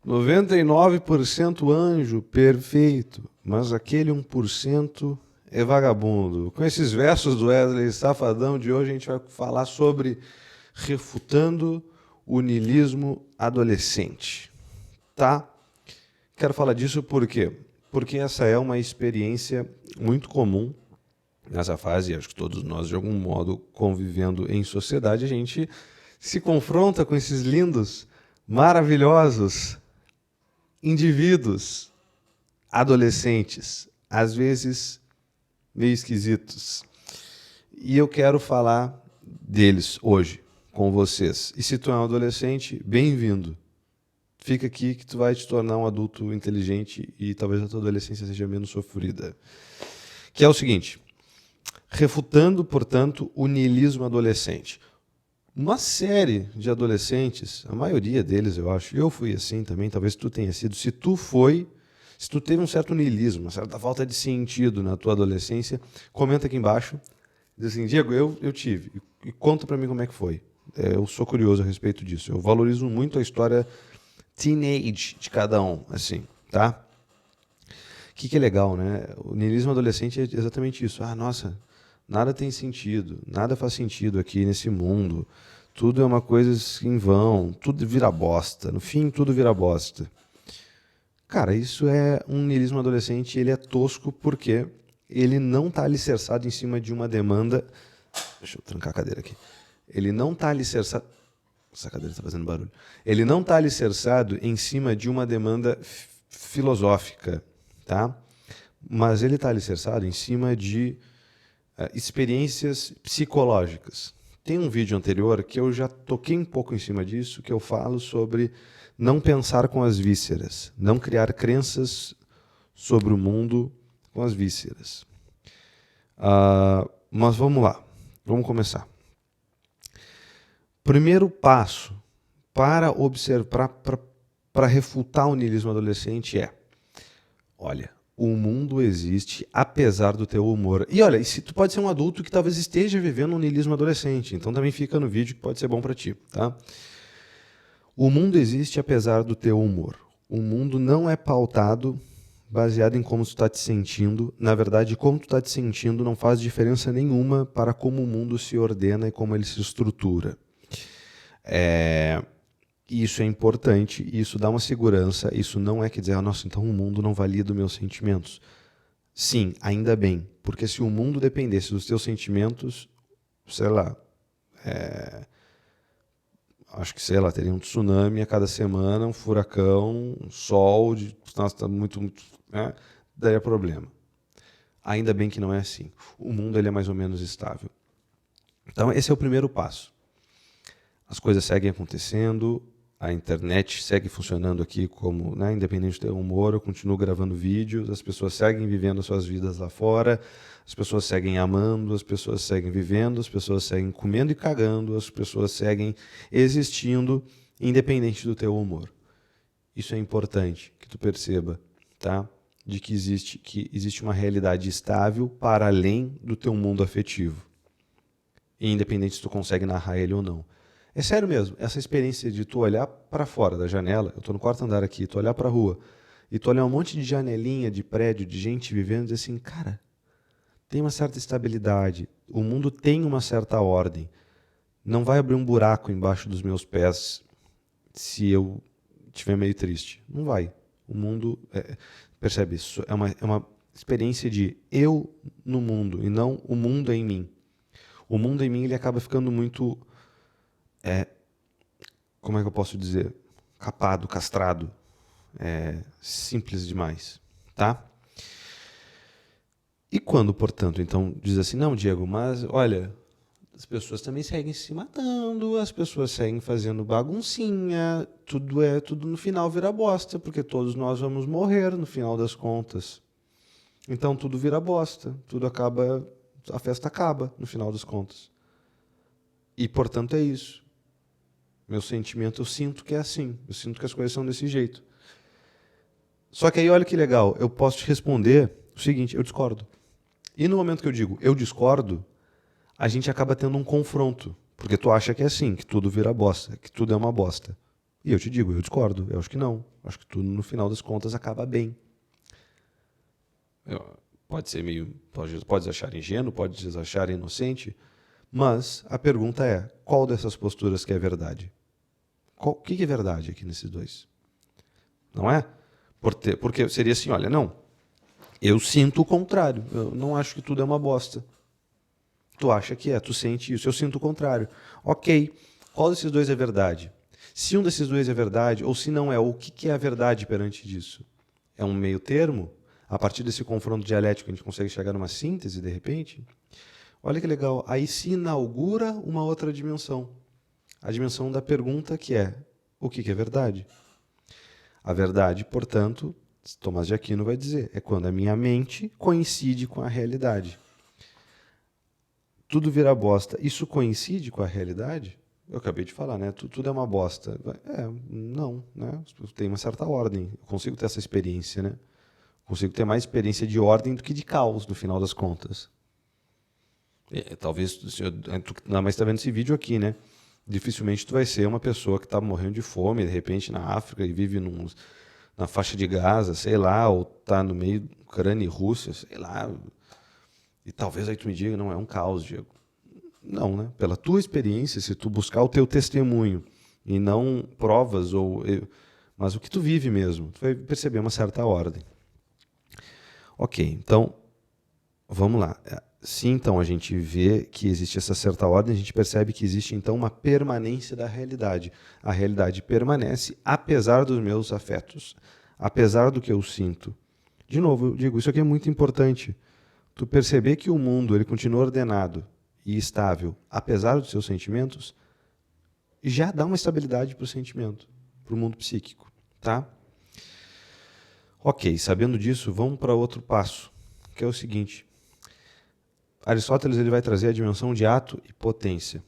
99% anjo, perfeito, mas aquele 1% é vagabundo. Com esses versos do Wesley Safadão de hoje, a gente vai falar sobre refutando o niilismo adolescente, tá? Quero falar disso por quê? Porque essa é uma experiência muito comum nessa fase, acho que todos nós, de algum modo, convivendo em sociedade, a gente se confronta com esses lindos, maravilhosos indivíduos adolescentes, às vezes meio esquisitos. E eu quero falar deles hoje com vocês. E se tu é um adolescente, bem-vindo. Fica aqui que tu vai te tornar um adulto inteligente e talvez a tua adolescência seja menos sofrida. Que é o seguinte, refutando, portanto, o niilismo adolescente. Uma série de adolescentes, a maioria deles, eu acho, eu fui assim também, talvez tu tenha sido, se tu teve um certo niilismo, uma certa falta de sentido na tua adolescência, comenta aqui embaixo, diz assim, Diego, eu tive, e conta pra mim como é que foi. Eu sou curioso a respeito disso, eu valorizo muito a história teenage de cada um, assim, tá? O que é legal, né? O niilismo adolescente é exatamente isso. Ah, nossa, nada tem sentido, nada faz sentido aqui nesse mundo, tudo é uma coisa em vão, tudo vira bosta, no fim tudo vira bosta. Cara, isso é um niilismo adolescente, ele é tosco porque ele não está alicerçado em cima de uma demanda... Deixa eu trancar a cadeira aqui. Ele não está alicerçado... Essa cadeira está fazendo barulho. Ele não está alicerçado em cima de uma demanda filosófica, tá? Mas ele está alicerçado em cima de experiências psicológicas. Tem um vídeo anterior que eu já toquei um pouco em cima disso, que eu falo sobre não pensar com as vísceras, não criar crenças sobre o mundo com as vísceras. Mas vamos lá, vamos começar. Primeiro passo para observar, para refutar o niilismo adolescente é, olha, o mundo existe apesar do teu humor. E olha, tu pode ser um adulto que talvez esteja vivendo um niilismo adolescente, então também fica no vídeo que pode ser bom para ti, tá? O mundo existe apesar do teu humor. O mundo não é pautado baseado em como tu está te sentindo. Na verdade, como tu está te sentindo não faz diferença nenhuma para como o mundo se ordena e como ele se estrutura. Isso é importante, isso dá uma segurança, isso não é que dizer, nossa, então o mundo não valida os meus sentimentos. Sim, ainda bem, porque se o mundo dependesse dos teus sentimentos, sei lá, acho que, sei lá, teria um tsunami a cada semana, um furacão, um sol, nossa, tá muito, né? Daria problema. Ainda bem que não é assim. O mundo ele é mais ou menos estável. Então, esse é o primeiro passo. As coisas seguem acontecendo, a internet segue funcionando aqui como, né, independente do teu humor, eu continuo gravando vídeos, as pessoas seguem vivendo as suas vidas lá fora, as pessoas seguem amando, as pessoas seguem vivendo, as pessoas seguem comendo e cagando, as pessoas seguem existindo, independente do teu humor. Isso é importante que tu perceba, tá? De que existe uma realidade estável para além do teu mundo afetivo. E independente se tu consegue narrar ele ou não. É sério mesmo, essa experiência de tu olhar para fora da janela, eu estou no quarto andar aqui, tu olhar para a rua, e tu olhar um monte de janelinha, de prédio, de gente vivendo, e dizer assim, cara, tem uma certa estabilidade, o mundo tem uma certa ordem, não vai abrir um buraco embaixo dos meus pés se eu estiver meio triste. Não vai. O mundo, percebe isso, é uma experiência de eu no mundo, e não o mundo em mim. O mundo em mim ele acaba ficando muito... como é que eu posso dizer? Capado, castrado. Simples demais. Tá? E quando, portanto, então, diz assim, não, Diego, mas, olha, as pessoas também seguem se matando, as pessoas seguem fazendo baguncinha, tudo no final vira bosta, porque todos nós vamos morrer no final das contas. Então tudo vira bosta, tudo acaba, a festa acaba no final das contas. E, portanto, é isso. Meu sentimento, eu sinto que é assim. Eu sinto que as coisas são desse jeito. Só que aí, olha que legal, eu posso te responder o seguinte, eu discordo. E no momento que eu digo eu discordo, a gente acaba tendo um confronto. Porque tu acha que é assim, que tudo vira bosta, que tudo é uma bosta. E eu te digo, eu discordo. Eu acho que não. Eu acho que tudo, no final das contas, acaba bem. Pode ser meio... Pode achar ingênuo, pode achar inocente, mas a pergunta é, qual dessas posturas que é verdade? O que é verdade aqui nesses dois? Não é? Porque seria assim, olha, não, eu sinto o contrário. Eu não acho que tudo é uma bosta. Tu acha que é, tu sente isso. Eu sinto o contrário. Ok, qual desses dois é verdade? Se um desses dois é verdade, ou se não é, o que é a verdade perante disso? É um meio termo? A partir desse confronto dialético a gente consegue chegar numa síntese, de repente? Olha que legal, aí se inaugura uma outra dimensão. A dimensão da pergunta que é, o que é verdade? A verdade, portanto, Tomás de Aquino vai dizer, é quando a minha mente coincide com a realidade. Tudo vira bosta. Isso coincide com a realidade? Eu acabei de falar, né? Tudo é uma bosta. Não, né? Tem uma certa ordem. Eu consigo ter essa experiência, né? Consigo ter mais experiência de ordem do que de caos, no final das contas. Talvez, mas está vendo esse vídeo aqui, né? Dificilmente tu vai ser uma pessoa que está morrendo de fome, de repente, na África e vive na faixa de Gaza, sei lá, ou está no meio da Ucrânia e Rússia, sei lá. E talvez aí tu me diga, não, é um caos, Diego. Não, né? Pela tua experiência, se tu buscar o teu testemunho e não provas, mas o que tu vive mesmo, tu vai perceber uma certa ordem. Ok, então, vamos lá. Se então a gente vê que existe essa certa ordem, a gente percebe que existe então uma permanência da realidade. A realidade permanece apesar dos meus afetos, apesar do que eu sinto. De novo, eu digo, isso aqui é muito importante. Tu perceber que o mundo ele continua ordenado e estável, apesar dos seus sentimentos, já dá uma estabilidade para o sentimento, para o mundo psíquico, tá? Ok, sabendo disso, vamos para outro passo, que é o seguinte. Aristóteles ele vai trazer a dimensão de ato e potência.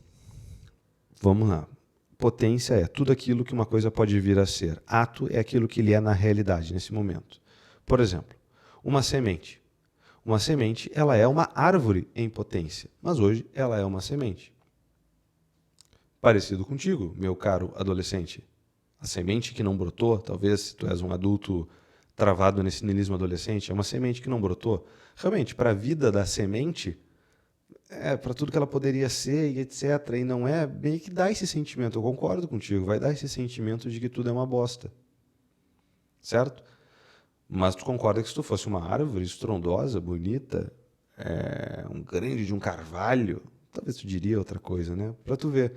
Vamos lá. Potência é tudo aquilo que uma coisa pode vir a ser. Ato é aquilo que ele é na realidade, nesse momento. Por exemplo, uma semente. Uma semente, ela é uma árvore em potência, mas hoje ela é uma semente. Parecido contigo, meu caro adolescente. A semente que não brotou, talvez se tu és um adulto travado nesse niilismo adolescente, é uma semente que não brotou. Realmente, para a vida da semente, para tudo que ela poderia ser e etc. E não é, meio que dá esse sentimento, eu concordo contigo, vai dar esse sentimento de que tudo é uma bosta. Certo? Mas tu concorda que se tu fosse uma árvore estrondosa, bonita, um grande de um carvalho, talvez tu diria outra coisa, né? Para tu ver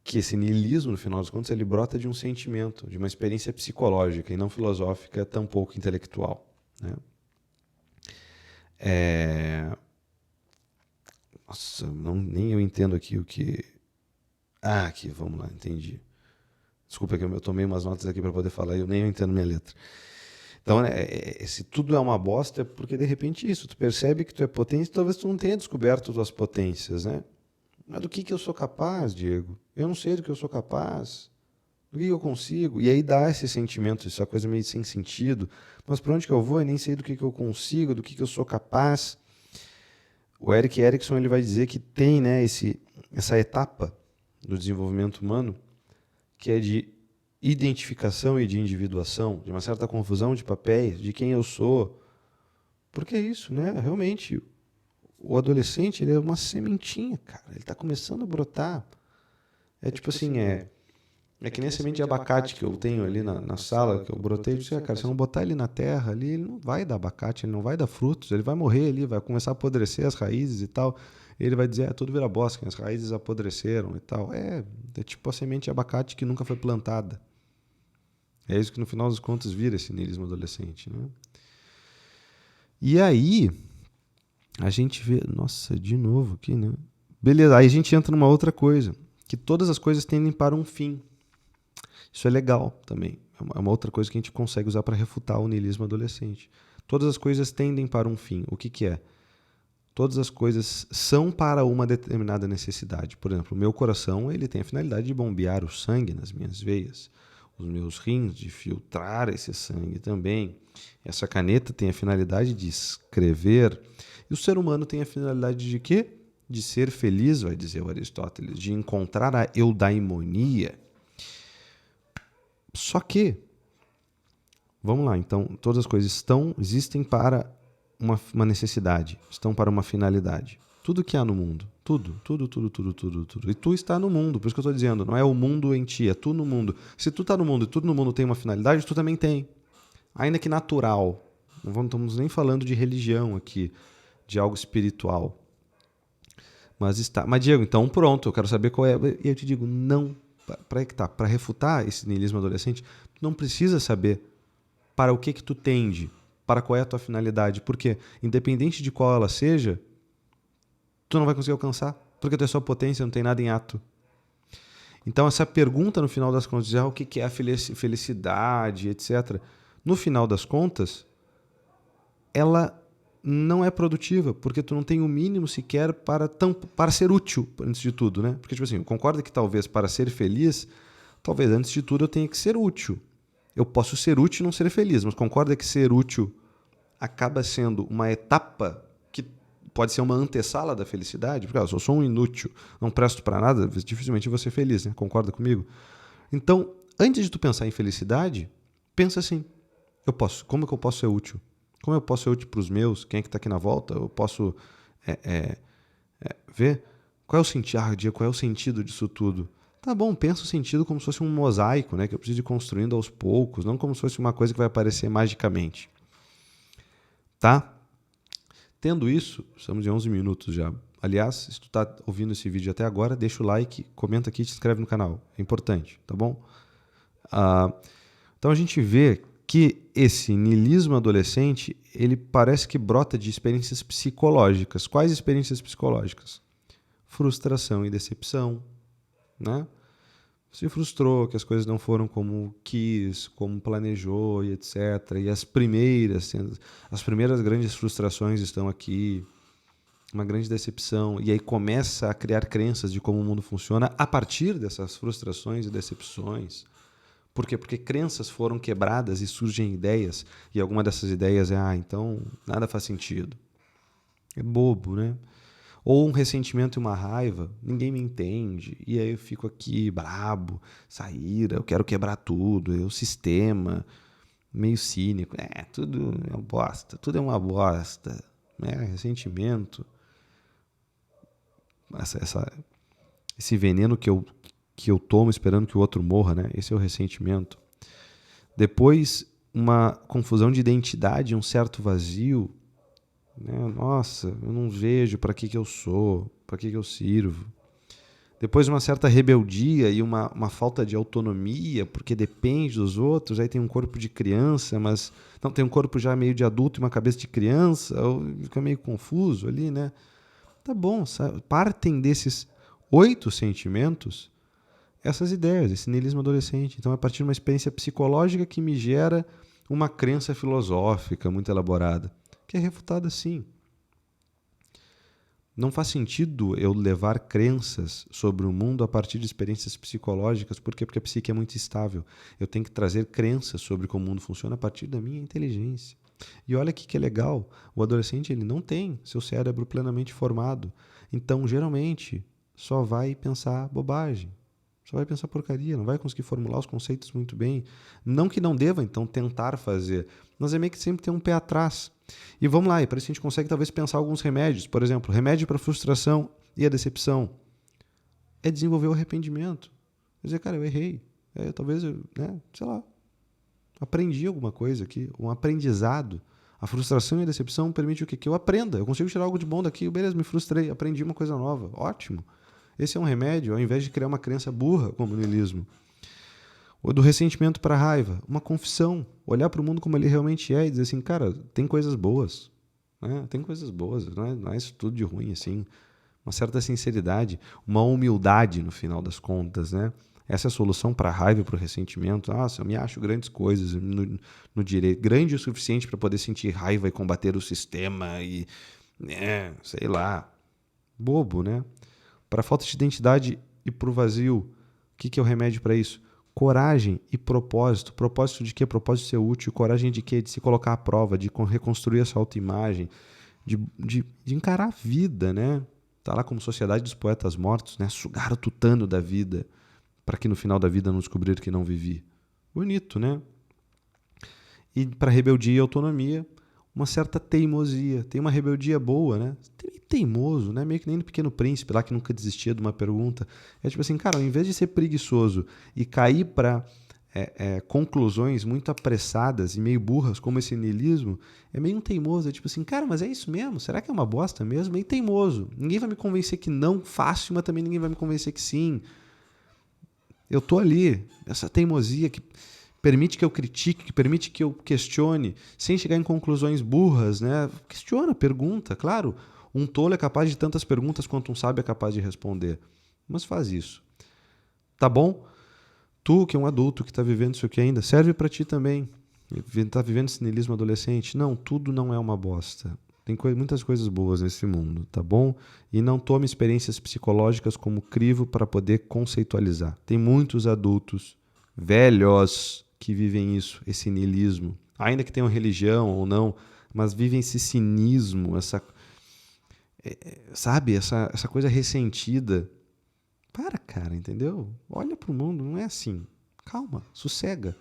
que esse niilismo, no final das contas, ele brota de um sentimento, de uma experiência psicológica e não filosófica, tampouco intelectual. Né? Nossa, nem eu entendo aqui o que... Ah, aqui, vamos lá, entendi. Desculpa que eu tomei umas notas aqui para poder falar e eu nem entendo minha letra. Então, se tudo é uma bosta, é porque de repente isso, tu percebe que tu é potente, talvez tu não tenha descoberto tuas potências, né? Mas do que eu sou capaz, Diego? Eu não sei do que eu sou capaz. Do que eu consigo? E aí dá esse sentimento, essa coisa meio sem sentido. Mas para onde que eu vou? Eu nem sei do que eu consigo, do que eu sou capaz. O Erik Erikson ele vai dizer que tem, né, essa etapa do desenvolvimento humano que é de identificação e de individuação, de uma certa confusão de papéis, de quem eu sou. Porque é isso, né? Realmente, o adolescente ele é uma sementinha, cara. Ele está começando a brotar. É tipo assim, é que nem a semente de abacate que eu tenho ali na sala, que eu brotei. Eu disse, cara, se eu não botar ele na terra ali, ele não vai dar abacate, ele não vai dar frutos, ele vai morrer ali, vai começar a apodrecer as raízes e tal. Ele vai dizer, tudo vira bosta, as raízes apodreceram e tal. É tipo a semente de abacate que nunca foi plantada. É isso que no final das contas vira esse niilismo adolescente, né? E aí, a gente vê... Nossa, de novo aqui, né? Beleza, aí a gente entra numa outra coisa, que todas as coisas tendem para um fim. Isso é legal também. É uma outra coisa que a gente consegue usar para refutar o niilismo adolescente. Todas as coisas tendem para um fim. O que é? Todas as coisas são para uma determinada necessidade. Por exemplo, o meu coração ele tem a finalidade de bombear o sangue nas minhas veias. Os meus rins de filtrar esse sangue também. Essa caneta tem a finalidade de escrever. E o ser humano tem a finalidade de quê? De ser feliz, vai dizer o Aristóteles, de encontrar a eudaimonia. Só que, vamos lá, então, todas as coisas existem para uma necessidade, estão para uma finalidade. Tudo que há no mundo, tudo. E tu está no mundo, por isso que eu estou dizendo, não é o mundo em ti, é tu no mundo. Se tu está no mundo e tudo no mundo tem uma finalidade, tu também tem. Ainda que natural. Não estamos nem falando de religião aqui, de algo espiritual. Mas está. Mas, Diego, então pronto, eu quero saber qual é. E eu te digo, não. Para refutar esse niilismo adolescente, tu não precisa saber para o que tu tende, para qual é a tua finalidade. Porque, independente de qual ela seja, tu não vai conseguir alcançar. Porque tu é só potência, não tem nada em ato. Então, essa pergunta, no final das contas, o que é a felicidade, etc. No final das contas, ela não é produtiva, porque tu não tem o mínimo sequer para ser útil, antes de tudo, né? Porque, tipo assim, eu concordo que talvez para ser feliz, talvez antes de tudo eu tenha que ser útil. Eu posso ser útil e não ser feliz, mas concorda que ser útil acaba sendo uma etapa que pode ser uma antessala da felicidade? Porque eu sou um inútil, não presto para nada, dificilmente vou ser feliz, né? Concorda comigo? Então, antes de tu pensar em felicidade, pensa assim, como que eu posso ser útil? Como eu posso ser útil para os meus? Quem é que está aqui na volta? Eu posso ver qual é o sentido, qual é o sentido disso tudo? Tá bom, pensa o sentido como se fosse um mosaico, né, que eu preciso ir construindo aos poucos, não como se fosse uma coisa que vai aparecer magicamente. Tá? Tendo isso, estamos de 11 minutos já. Aliás, se tu está ouvindo esse vídeo até agora, deixa o like, comenta aqui e te inscreve no canal. É importante, tá bom? Então a gente vê que esse niilismo adolescente, ele parece que brota de experiências psicológicas. Quais experiências psicológicas? Frustração e decepção, né? Se frustrou, que as coisas não foram como quis, como planejou e etc. E as primeiras grandes frustrações estão aqui, uma grande decepção. E aí começa a criar crenças de como o mundo funciona a partir dessas frustrações e decepções. Por quê? Porque crenças foram quebradas e surgem ideias, e alguma dessas ideias então nada faz sentido. É bobo, né? Ou um ressentimento e uma raiva, ninguém me entende, e aí eu fico aqui brabo, ira, eu quero quebrar tudo, o sistema, meio cínico, tudo é uma bosta, tudo é uma bosta, né? Ressentimento, esse veneno que eu tomo esperando que o outro morra, né? Esse é o ressentimento. Depois, uma confusão de identidade, um certo vazio, né? Nossa, eu não vejo para que eu sou, para que eu sirvo. Depois, uma certa rebeldia e uma falta de autonomia, porque depende dos outros. Aí tem um corpo de criança, mas não tem um corpo já meio de adulto e uma cabeça de criança, fica meio confuso ali, né? Tá bom, partem desses 8 sentimentos essas ideias, esse niilismo adolescente. Então, é a partir de uma experiência psicológica que me gera uma crença filosófica muito elaborada, que é refutada sim. Não faz sentido eu levar crenças sobre o mundo a partir de experiências psicológicas. Por quê? Porque a psique é muito instável. Eu tenho que trazer crenças sobre como o mundo funciona a partir da minha inteligência. E olha que é legal, o adolescente ele não tem seu cérebro plenamente formado. Então, geralmente, só vai pensar bobagem. Só vai pensar porcaria, não vai conseguir formular os conceitos muito bem. Não que não deva, então, tentar fazer, mas é meio que sempre ter um pé atrás. E vamos lá, e para isso a gente consegue talvez pensar alguns remédios. Por exemplo, remédio para a frustração e a decepção é desenvolver o arrependimento. Quer dizer, cara, eu errei. Talvez, sei lá, aprendi alguma coisa aqui, um aprendizado. A frustração e a decepção permite o quê? Que eu aprenda. Eu consigo tirar algo de bom daqui. Beleza, me frustrei, aprendi uma coisa nova. Ótimo. Esse é um remédio, ao invés de criar uma crença burra, como o niilismo. Ou do ressentimento para a raiva, uma confissão. Olhar para o mundo como ele realmente é e dizer assim, cara, tem coisas boas. Né? Tem coisas boas, não é isso tudo de ruim, assim. Uma certa sinceridade, uma humildade no final das contas, né? Essa é a solução para a raiva e para o ressentimento. Nossa, eu me acho grandes coisas no direito. Grande o suficiente para poder sentir raiva e combater o sistema e, sei lá, bobo, né? Para a falta de identidade e para o vazio, o que é o remédio para isso? Coragem e propósito. Propósito de quê? Propósito de ser útil. Coragem de quê? De se colocar à prova, de reconstruir a sua autoimagem, de encarar a vida, né? Tá lá como Sociedade dos Poetas Mortos, né? Sugar o tutano da vida, para que no final da vida não descobrir que não vivi. Bonito, né? E para rebeldia e autonomia, uma certa teimosia. Tem uma rebeldia boa, né? Teimoso, né? Meio que nem no Pequeno Príncipe, lá que nunca desistia de uma pergunta. É tipo assim, cara, ao invés de ser preguiçoso e cair para conclusões muito apressadas e meio burras, como esse niilismo, é meio um teimoso. É tipo assim, cara, mas é isso mesmo? Será que é uma bosta mesmo? Meio teimoso. Ninguém vai me convencer que não fácil, mas também ninguém vai me convencer que sim. Eu tô ali, essa teimosia que permite que eu critique, que permite que eu questione, sem chegar em conclusões burras, né? Questiona, pergunta, claro. Um tolo é capaz de tantas perguntas quanto um sábio é capaz de responder. Mas faz isso. Tá bom? Tu, que é um adulto que está vivendo isso aqui ainda, serve para ti também. Está vivendo esse niilismo adolescente? Não, tudo não é uma bosta. Tem muitas coisas boas nesse mundo, tá bom? E não tome experiências psicológicas como crivo para poder conceitualizar. Tem muitos adultos velhos que vivem isso, esse niilismo. Ainda que tenham religião ou não, mas vivem esse cinismo, sabe? Essa coisa ressentida. Para, cara, entendeu? Olha pro mundo, não é assim. Calma, sossega.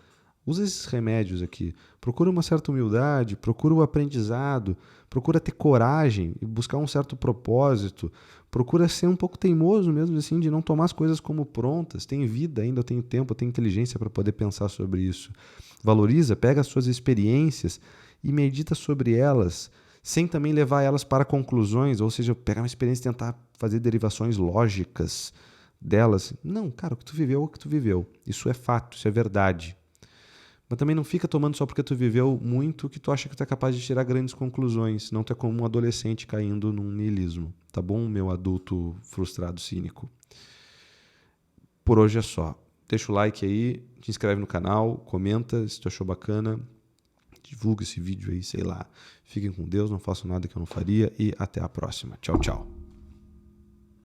Usa esses remédios aqui. Procura uma certa humildade, procura o aprendizado, procura ter coragem e buscar um certo propósito. Procura ser um pouco teimoso mesmo assim, de não tomar as coisas como prontas. Tem vida ainda, eu tenho tempo, eu tenho inteligência para poder pensar sobre isso. Valoriza, pega as suas experiências e medita sobre elas, sem também levar elas para conclusões, ou seja, pegar uma experiência e tentar fazer derivações lógicas delas. Não, cara, o que tu viveu é o que tu viveu. Isso é fato, isso é verdade. Mas também não fica tomando só porque tu viveu muito que tu acha que tu é capaz de tirar grandes conclusões. Não tu é como um adolescente caindo num niilismo. Tá bom, meu adulto frustrado, cínico? Por hoje é só. Deixa o like aí, te inscreve no canal, comenta se tu achou bacana, divulga esse vídeo aí, sei lá. Fiquem com Deus, não façam nada que eu não faria e até a próxima. Tchau, tchau.